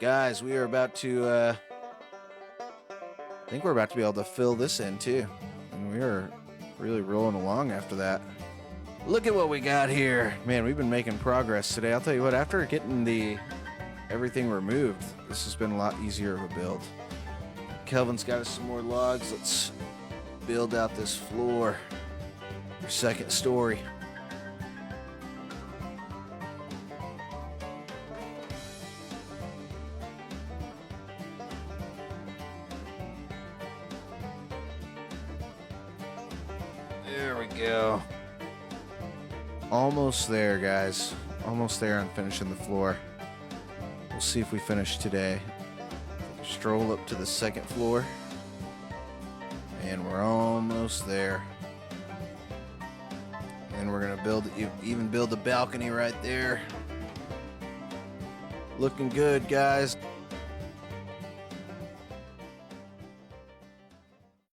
Guys, we are about to, I think we're about to be able to fill this in too. And we are really rolling along after that. Look at what we got here. Man, we've been making progress today. I'll tell you what, after getting everything removed, this has been a lot easier of a build. Kelvin's got us some more logs. Let's build out this floor. Your second story. There we go. Almost there, guys. Almost there on finishing the floor. We'll see if we finish today. Stroll up to the second floor. And we're almost there. And we're gonna even build the balcony right there. Looking good, guys.